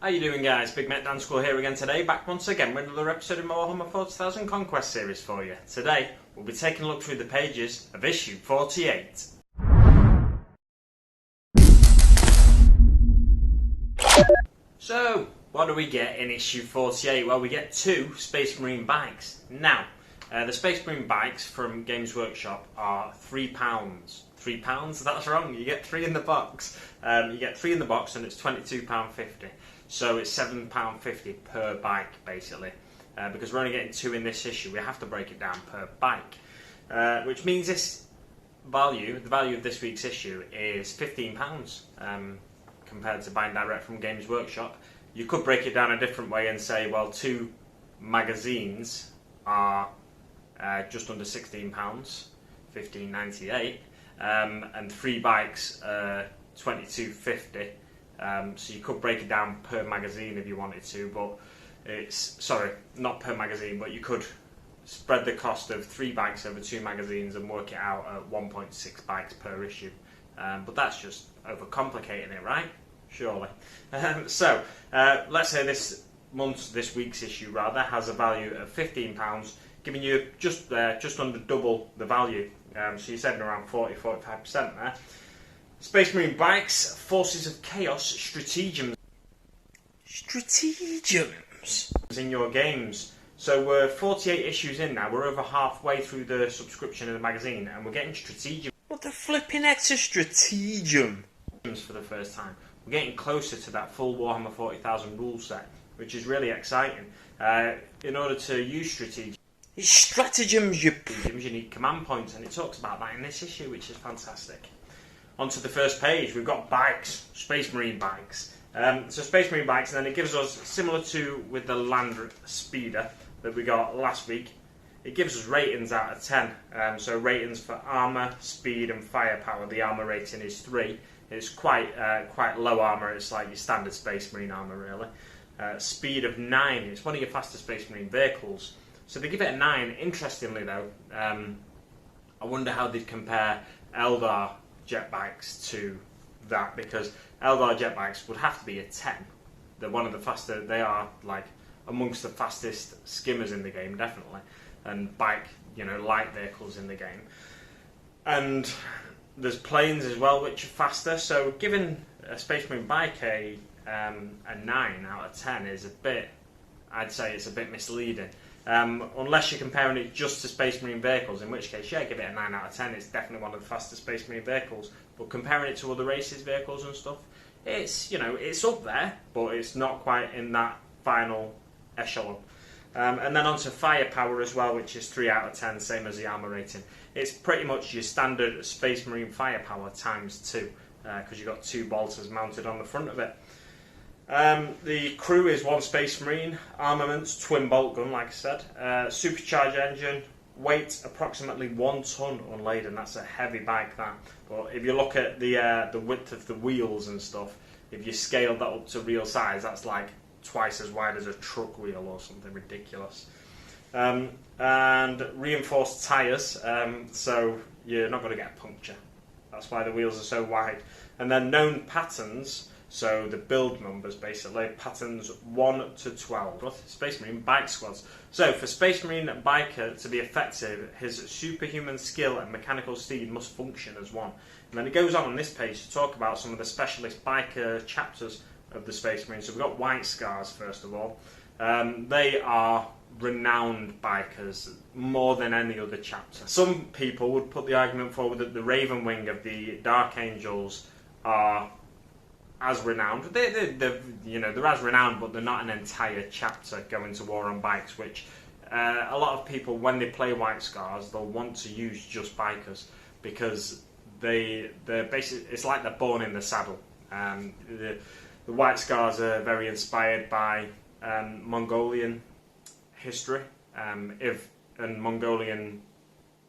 How you doing, guys? Big Met Dan School here again today, back once again with another episode of my Warhammer 40,000 Conquest series for you. Today, we'll be taking a look through the pages of issue 48. So, what do we get in issue 48? Well, we get 2 Space Marine bikes. Now, the Space Marine bikes from Games Workshop are £3. £3? That's wrong, you get 3 in the box. You get 3 in the box and it's £22.50. So it's £7.50 per bike, basically. Because we're only getting 2 in this issue, we have to break it down per bike. Which means this value, the value of this week's issue, is £15 compared to buying direct from Games Workshop. You could break it down a different way and say, well, 2 magazines are just under £16, £15.98, and 3 bikes are £22.50. So you could break it down per magazine if you wanted to, but it's, sorry, not per magazine, but you could spread the cost of 3 bikes over 2 magazines and work it out at 1.6 bikes per issue. But that's just overcomplicating it, right? Surely. So let's say this week's issue rather has a value of £15, giving you just under double the value. So you're saving around 40-45% there. Space Marine bikes, Forces of Chaos, stratagems in your games. So we're 48 issues in now. We're over halfway through the subscription of the magazine, and we're getting stratagem. What the flipping heck's a stratagem? For the first time, we're getting closer to that full Warhammer 40,000 rule set, which is really exciting. In order to use stratagems, you need command points, and it talks about that in this issue, which is fantastic. Onto the first page, we've got bikes, Space Marine bikes. So Space Marine bikes, and then it gives us, similar to with the Land Speeder that we got last week, it gives us ratings out of 10. So ratings for armour, speed and firepower. The armour rating is 3. It's quite low armour, it's like your standard Space Marine armour really. Speed of 9, it's one of your faster Space Marine vehicles. So they give it a 9. Interestingly though, I wonder how they'd compare Eldar jet bikes to that, because Eldar jet bikes would have to be a 10. They're one of the faster, they are like amongst the fastest skimmers in the game, definitely, and bike, light vehicles in the game. And there's planes as well which are faster, so giving a Space Marine bike a 9 out of 10 is I'd say it's a bit misleading. Unless you're comparing it just to Space Marine vehicles, in which case, yeah, give it a 9 out of 10. It's definitely one of the fastest Space Marine vehicles. But comparing it to other races vehicles and stuff, it's it's up there, but it's not quite in that final echelon. And then onto firepower as well, which is 3 out of 10, same as the armor rating. It's pretty much your standard Space Marine firepower times 2, because you've got 2 bolters mounted on the front of it. The crew is 1 Space Marine, armaments, twin bolt gun, like I said, supercharged engine, weight approximately 1 ton unladen. That's a heavy bike, that. But if you look at the width of the wheels and stuff, if you scale that up to real size, that's like twice as wide as a truck wheel or something ridiculous. And reinforced tyres, so you're not going to get a puncture. That's why the wheels are so wide. And then known patterns. So the build numbers, basically, patterns 1 to 12. Space Marine bike squads. So for Space Marine biker to be effective, his superhuman skill and mechanical speed must function as one. And then it goes on this page to talk about some of the specialist biker chapters of the Space Marine. So we've got White Scars, first of all. They are renowned bikers more than any other chapter. Some people would put the argument forward that the Raven Wing of the Dark Angels are as renowned. They're as renowned, but they're not an entire chapter going to war on bikes, which a lot of people, when they play White Scars, they'll want to use just bikers, because they're basically, it's like they're born in the saddle. The White Scars are very inspired by Mongolian history, and Mongolian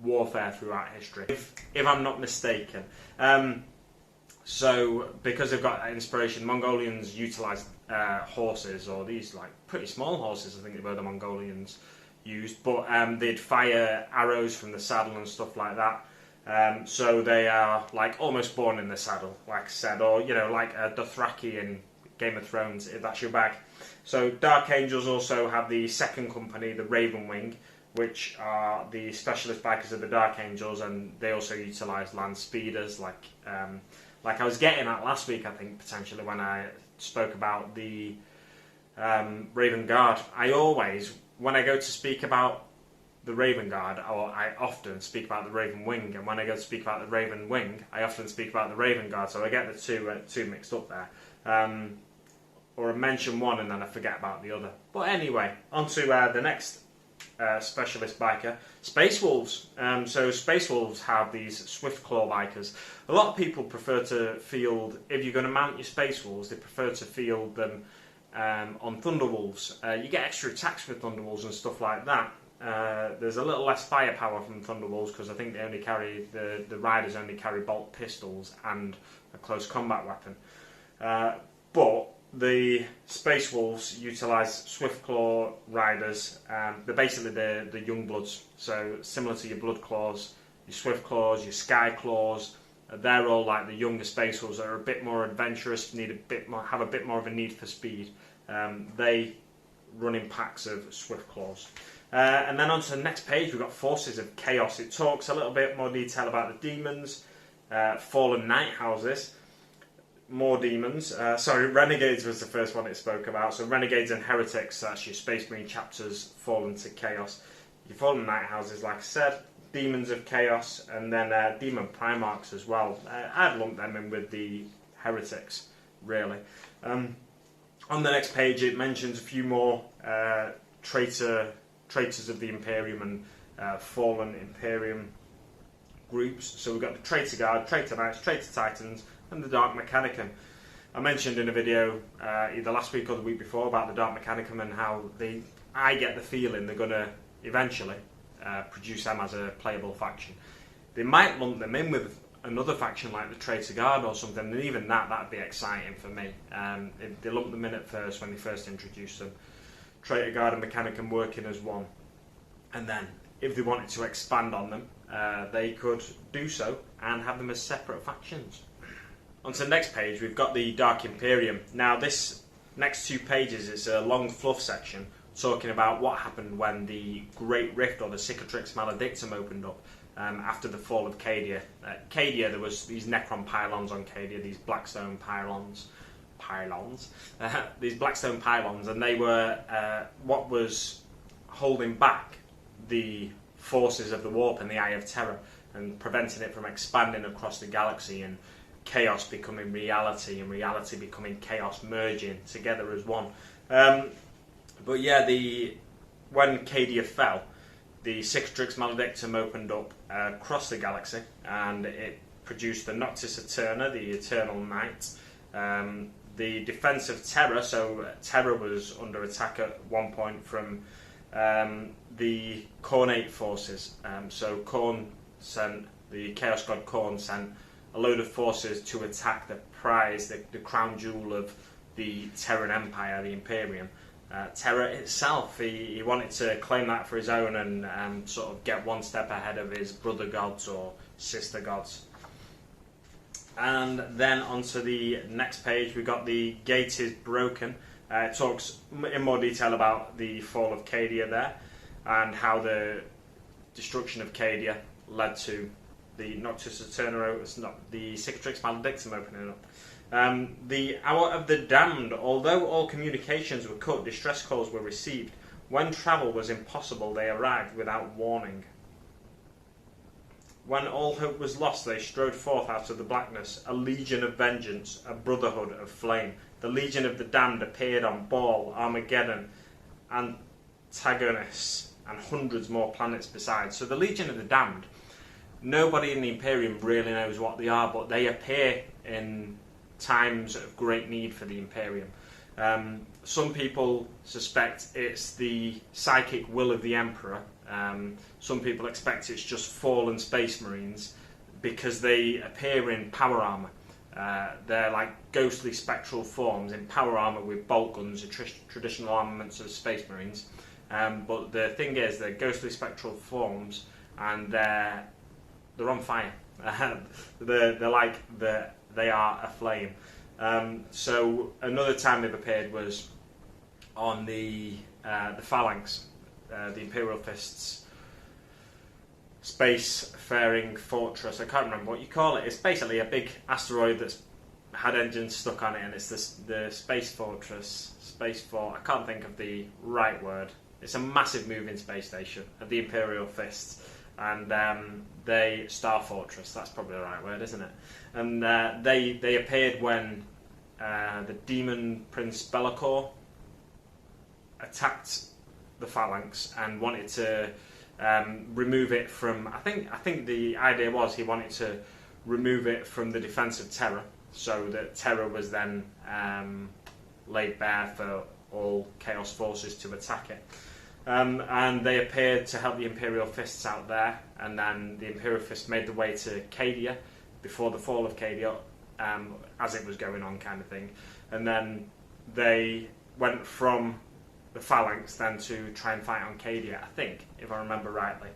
warfare throughout history, if I'm not mistaken. So, because they've got that inspiration, Mongolians utilised horses, or these like pretty small horses, I think they were the Mongolians used, but they'd fire arrows from the saddle and stuff like that. So they are like almost born in the saddle, like I said, or like a Dothraki in Game of Thrones, if that's your bag. So Dark Angels also have the second company, the Raven Wing, which are the specialist bikers of the Dark Angels, and they also utilise land speeders, like I was getting at last week, I think, potentially, when I spoke about the Raven Guard. I always, when I go to speak about the Raven Guard, or I often speak about the Raven Wing, and when I go to speak about the Raven Wing, I often speak about the Raven Guard, so I get the two mixed up there. Or I mention one and then I forget about the other. But anyway, on to the next specialist biker, Space Wolves. So Space Wolves have these Swift Claw bikers. A lot of people prefer to field, if you're going to mount your Space Wolves, they prefer to field them on Thunder Wolves. You get extra attacks with Thunder Wolves and stuff like that. There's a little less firepower from Thunder Wolves because I think they only carry, the riders only carry bolt pistols and a close combat weapon. But the Space Wolves utilise Swift Claw riders. They're basically the young bloods, so similar to your Blood Claws, your Swift Claws, your Sky Claws. They're all like the younger Space Wolves that are a bit more adventurous, have a bit more of a need for speed. They run in packs of Swift Claws. And then on to the next page, we've got Forces of Chaos. It talks a little bit more detail about the demons, fallen night houses. More demons. Renegades was the first one it spoke about. So Renegades and Heretics, that's your Space Marine chapters, Fallen to Chaos. Your Fallen Night Houses, like I said, Demons of Chaos, and then Demon Primarchs as well. I'd lump them in with the Heretics, really. On the next page, it mentions a few more traitors of the Imperium and Fallen Imperium groups. So we've got the Traitor Guard, Traitor Knights, Traitor Titans, and the Dark Mechanicum. I mentioned in a video either last week or the week before about the Dark Mechanicum and how I get the feeling they're going to eventually produce them as a playable faction. They might lump them in with another faction like the Traitor Guard or something, and even that'd be exciting for me. If they lump them in at first when they first introduced them, Traitor Guard and Mechanicum working as one, and then if they wanted to expand on them, they could do so and have them as separate factions. On to the next page, we've got the Dark Imperium. Now this next 2 pages is a long fluff section talking about what happened when the Great Rift, or the Cicatrix Maledictum, opened up after the fall of Cadia. Cadia, there was these Necron pylons on Cadia, these Blackstone pylons, these Blackstone pylons, and they were what was holding back the forces of the Warp and the Eye of Terror and preventing it from expanding across the galaxy and chaos becoming reality and reality becoming chaos, merging together as one. But yeah, when Cadia fell, the Cicatrix Maledictum opened up across the galaxy, and it produced the Noctis Eterna, the Eternal Night, the Defense of Terror. So Terror was under attack at one point from the Khornate forces. So the Chaos God Khorne sent a load of forces to attack the prize, the crown jewel of the Terran Empire, the Imperium. Terra itself, he wanted to claim that for his own and sort of get one step ahead of his brother gods or sister gods. And then onto the next page, we've got the Gate is Broken. It talks in more detail about the fall of Cadia there and how the destruction of Cadia led to the Noctis Eterna, the Cicatrix Maledictum opening up. The Hour of the Damned. Although all communications were cut, distress calls were received. When travel was impossible, they arrived without warning. When all hope was lost, they strode forth out of the blackness, a legion of vengeance, a brotherhood of flame. The Legion of the Damned appeared on Baal, Armageddon, Antagonists, and hundreds more planets besides. So the Legion of the Damned, nobody in the Imperium really knows what they are, but they appear in times of great need for the Imperium. Some people suspect it's the psychic will of the Emperor. Some people expect it's just fallen Space Marines because they appear in power armour. They're like ghostly spectral forms in power armour with bolt guns, traditional armaments of Space Marines. But the thing is, they're ghostly spectral forms and they're on fire. They are aflame. So another time they've appeared was on the Phalanx, the Imperial Fists spacefaring fortress. I can't remember what you call it. It's basically a big asteroid that's had engines stuck on it, and it's the space fortress, space fort. I can't think of the right word. It's a massive moving space station of the Imperial Fists, and they Star Fortress. That's probably the right word, isn't it? And they appeared when the Demon Prince Be'lakor attacked the Phalanx and wanted to remove it from. I think the idea was he wanted to remove it from the defense of Terra, so that Terra was then laid bare for all Chaos forces to attack it. And they appeared to help the Imperial Fists out there, and then the Imperial Fists made the way to Cadia before the fall of Cadia, as it was going on, kind of thing. And then they went from the Phalanx then to try and fight on Cadia, I think, if I remember rightly.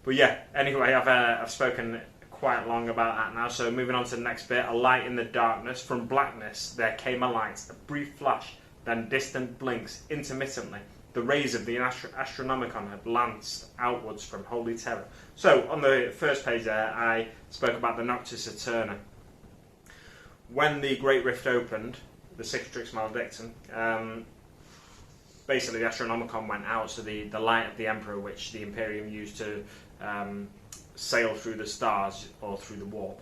But yeah, anyway, I've spoken quite long about that now, so moving on to the next bit. A light in the darkness. From blackness there came a light, a brief flash, then distant blinks, intermittently. The rays of the Astronomicon had lanced outwards from Holy Terror. So, on the first page there, I spoke about the Noctis Eterna. When the Great Rift opened, the Cicatrix Maledictum, basically the Astronomicon went out, so the light of the Emperor, which the Imperium used to sail through the stars or through the warp,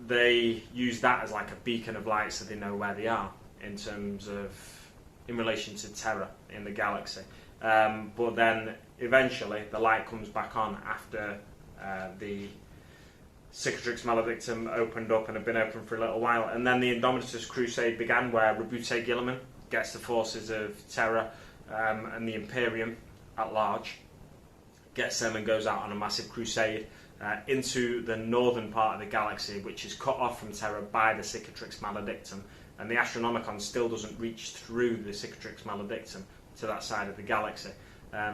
they use that as like a beacon of light so they know where they are in relation to Terra in the galaxy. But then eventually the light comes back on after the Cicatrix Maledictum opened up and had been open for a little while, and then the Indomitus Crusade began, where Rabute Guilliman gets the forces of Terra and the Imperium at large, gets them and goes out on a massive crusade into the northern part of the galaxy, which is cut off from Terra by the Cicatrix Maledictum, and the Astronomicon still doesn't reach through the Cicatrix Maledictum to that side of the galaxy.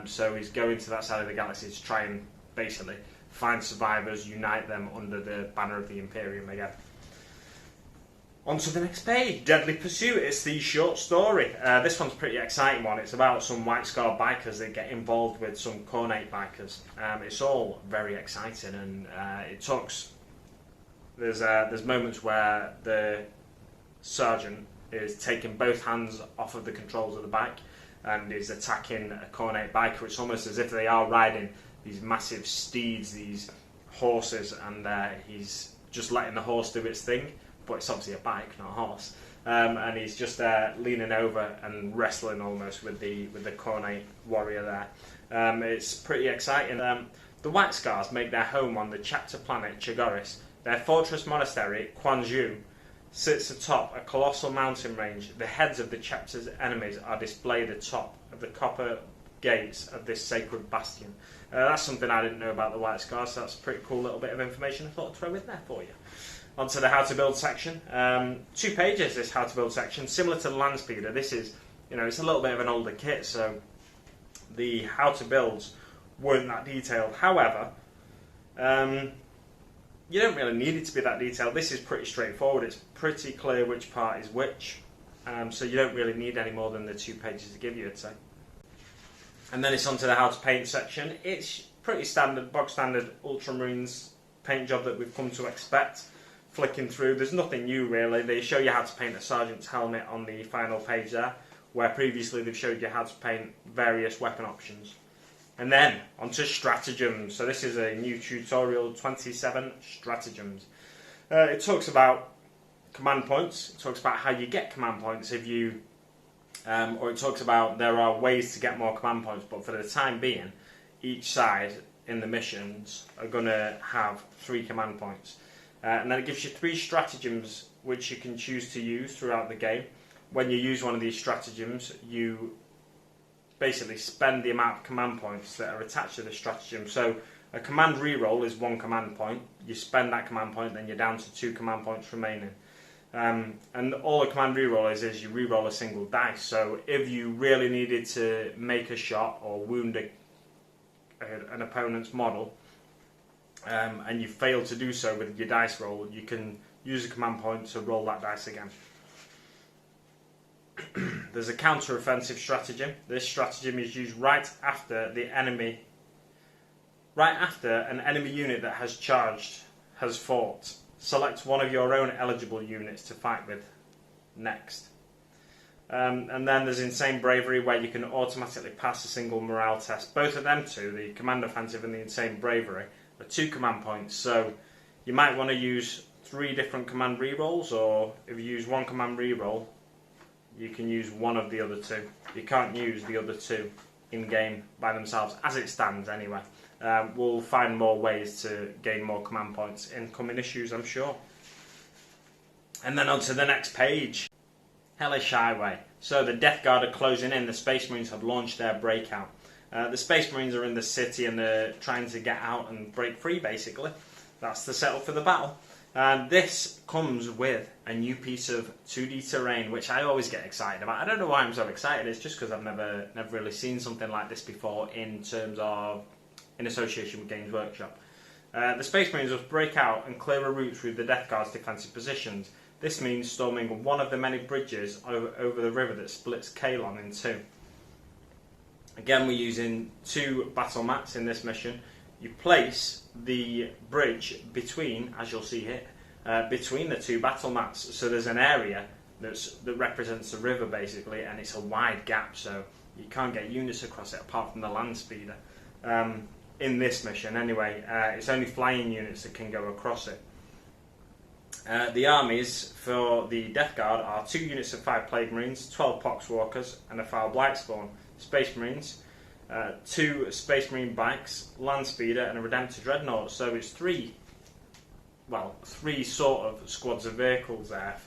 So he's going to that side of the galaxy to try and basically find survivors, unite them under the banner of the Imperium again. On to the next page, Deadly Pursuit. It's the short story. This one's a pretty exciting one. It's about some White Scar bikers that get involved with some Khornate bikers. It's all very exciting, and it talks. There's moments where the sergeant is taking both hands off of the controls of the bike and is attacking a Khornate biker. It's almost as if they are riding these massive steeds, these horses, and he's just letting the horse do its thing. But it's obviously a bike, not a horse, and he's just leaning over and wrestling almost with the Khornate warrior there. It's pretty exciting. The White Scars make their home on the chapter planet Chagoris. Their fortress monastery, Quanju, sits atop a colossal mountain range. The heads of the chapter's enemies are displayed atop of the copper gates of this sacred bastion. That's something I didn't know about the White Scars, so that's a pretty cool little bit of information I thought I'd throw in there for you. Onto the how to build section. 2 pages, this how to build section, similar to the Landspeeder. This is, it's a little bit of an older kit, so the how to builds weren't that detailed. However, you don't really need it to be that detailed. This is pretty straightforward. It's pretty clear which part is which, so you don't really need any more than the 2 pages to give you, I'd say. And then it's onto the how to paint section. It's pretty standard, bog standard Ultramarines paint job that we've come to expect. Flicking through, there's nothing new really. They show you how to paint a sergeant's helmet on the final page there, where previously they've showed you how to paint various weapon options. And then onto stratagems. So this is a new tutorial, 27 stratagems. It talks about command points. It talks about how you get command points if you, or it talks about there are ways to get more command points, but for the time being, each side in the missions are going to have 3 command points. And then it gives you 3 stratagems which you can choose to use throughout the game. When you use one of these stratagems, you basically spend the amount of command points that are attached to the stratagem. So a command reroll is 1 command point. You spend that command point, then you're down to 2 command points remaining. And all a command reroll is you reroll a single dice. So if you really needed to make a shot or wound an opponent's model, and you fail to do so with your dice roll, you can use a command point to roll that dice again. There's a counter-offensive stratagem. This stratagem is used right after an enemy unit that has charged has fought. Select one of your own eligible units to fight with next. And then there's Insane Bravery, where you can automatically pass a single morale test. Both of them two, the Command Offensive and the Insane Bravery, are 2 command points. So you might want to use 3 different command rerolls, or if you use 1 command reroll, you can use one of the other 2. You can't use the other 2 in-game by themselves, as it stands anyway. We'll find more ways to gain more command points in coming issues, I'm sure. And then on to the next page. Hellish Highway. So the Death Guard are closing in. The Space Marines have launched their breakout. The Space Marines are in the city and they're trying to get out and break free, basically. That's the setup for the battle. And this comes with a new piece of 2D terrain, which I always get excited about. I don't know why I'm so excited. It's just because I've never really seen something like this before in association with Games Workshop. The Space Marines will break out and clear a route through the Death Guard's defensive positions. This means storming one of the many bridges over the river that splits Hellion in 2. Again, we're using 2 battle mats in this mission. You place the bridge between, as you'll see here, between the 2 battle mats. So there's an area that represents the river, basically, and it's a wide gap, so you can't get units across it apart from the land speeder. In this mission, anyway, it's only flying units that can go across it. The armies for the Death Guard are 2 units of 5 Plague Marines, 12 Poxwalkers, and a Foul Blightspawn. Space Marines, 2 Space Marine bikes, Land Speeder, and a Redemptor Dreadnought. So it's 3 sort of squads of vehicles there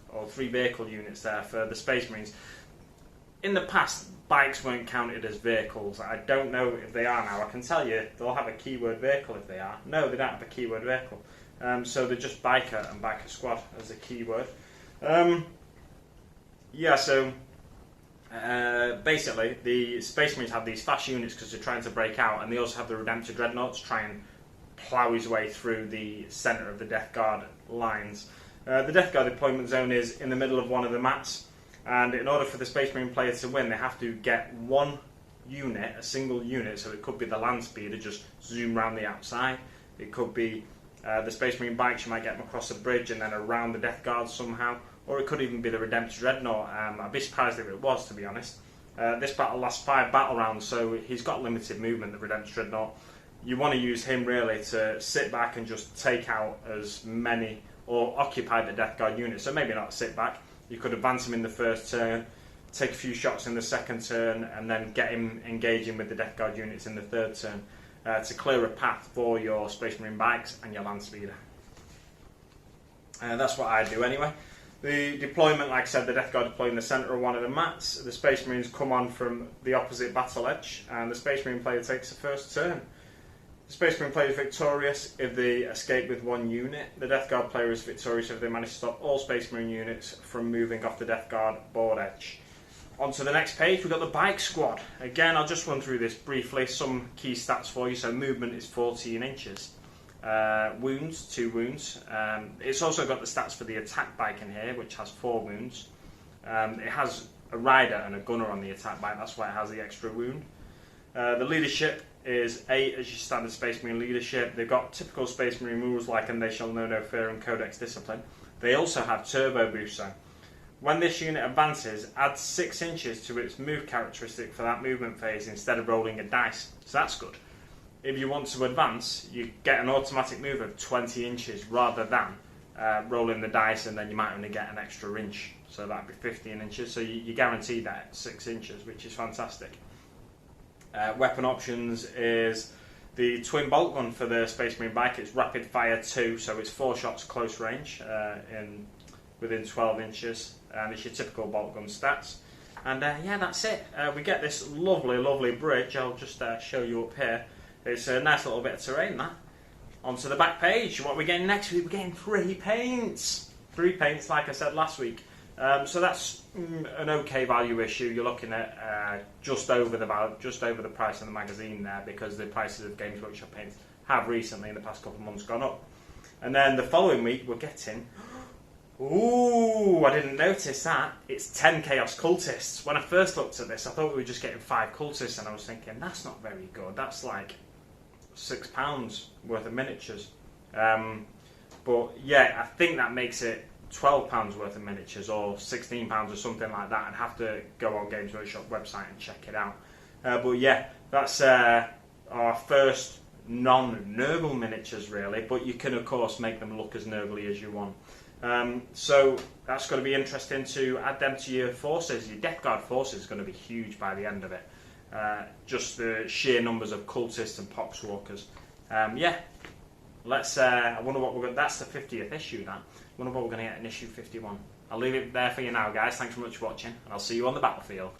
or 3 vehicle units there for the Space Marines. In the past, bikes weren't counted as vehicles. I don't know if they are now. I can tell you they'll have a keyword vehicle if they are. No, they don't have a keyword vehicle. So they're just biker and biker squad as a keyword. Basically, the Space Marines have these fast units because they're trying to break out, and they also have the Redemptor Dreadnoughts try and plough his way through the centre of the Death Guard lines. The Death Guard deployment zone is in the middle of one of the mats, and in order for the Space Marine player to win, they have to get one unit, a single unit, so it could be the Land Speeder, just zoom around the outside. It could be the Space Marine bikes, you might get them across a bridge and then around the Death Guard somehow, or it could even be the Redemptor Dreadnought. I'd be surprised if it was, to be honest. This battle lasts 5 battle rounds, so he's got limited movement, the Redemptor Dreadnought. You want to use him really to sit back and just take out as many, or occupy the Death Guard units. So maybe not sit back, you could advance him in the first turn, take a few shots in the second turn, and then get him engaging with the Death Guard units in the third turn. To clear a path for your Space Marine bikes and your Land Speeder. That's what I do anyway. The deployment, like I said, the Death Guard deploy in the centre of one of the mats. The Space Marines come on from the opposite battle edge, and the Space Marine player takes the first turn. The Space Marine player is victorious if they escape with 1 unit. The Death Guard player is victorious if they manage to stop all Space Marine units from moving off the Death Guard board edge. On to the next page, we've got the Bike Squad. Again, I'll just run through this briefly, some key stats for you. So movement is 14 inches. Wounds, 2 wounds. It's also got the stats for the attack bike in here, which has 4 wounds. It has a rider and a gunner on the attack bike, that's why it has the extra wound. The leadership is 8 as your standard Space Marine leadership. They've got typical Space Marine rules like "and they shall know no fear" and Codex Discipline. They also have turbo boost zone. When this unit advances, add 6 inches to its move characteristic for that movement phase instead of rolling a dice. So that's good. If you want to advance, you get an automatic move of 20 inches rather than rolling the dice, and then you might only get an extra inch. So that'd be 15 inches. So you guarantee that 6 inches, which is fantastic. Weapon options is the twin bolt gun for the Space Marine bike. It's rapid fire 2, so it's 4 shots close range within 12 inches. And it's your typical bolt gun stats. And yeah, that's it. We get this lovely bridge. I'll just show you up here. It's a nice little bit of terrain, that. Onto the back page. What we're getting next week, we're getting 3 paints. 3 paints, like I said last week. So that's an okay value issue. You're looking at just over the price of the magazine there, because the prices of Games Workshop paints have recently, in the past couple of months, gone up. And then the following week we're getting... Ooh, I didn't notice that. It's 10 Chaos Cultists. When I first looked at this, I thought we were just getting 5 Cultists, and I was thinking, that's not very good. That's like £6 worth of miniatures. But yeah, I think that makes it £12 worth of miniatures, or £16 or something like that. I'd have to go on Games Workshop website and check it out. But yeah, that's our first non-Nurgle miniatures, really. But you can, of course, make them look as Nurgle-y as you want. So that's going to be interesting to add them to your forces. Your Death Guard forces is going to be huge by the end of it. Just the sheer numbers of cultists and poxwalkers. Yeah, let's. I wonder what we're going. That's the 50th issue. That. I wonder what we're going to get in issue 51. I'll leave it there for you now, guys. Thanks so much for watching, and I'll see you on the battlefield.